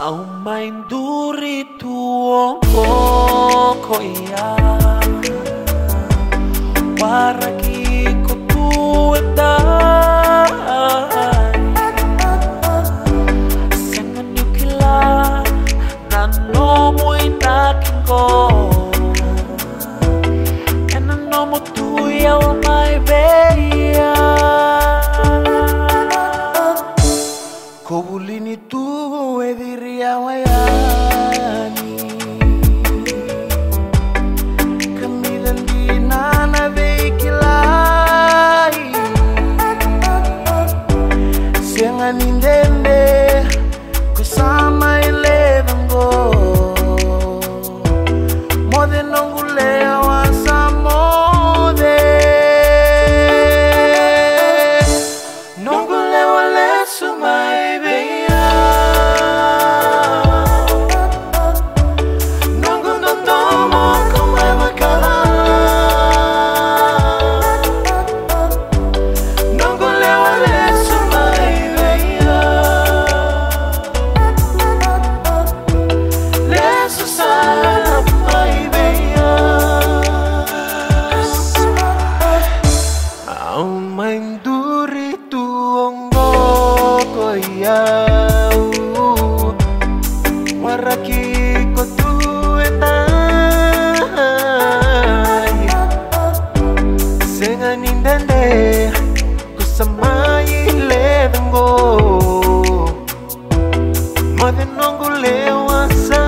Au main duri tuongo koia waraki ko tuetai senga nukila nanomo inakingo enanomo tuya wa mai beia kobulini tu ediria wayani kamidan di nana veikilai sengan indende kusama ilevango mode nongule wasamode nongule wale sumai waraki ko tuetai senga nindende kusamai levengo mode nongule wasa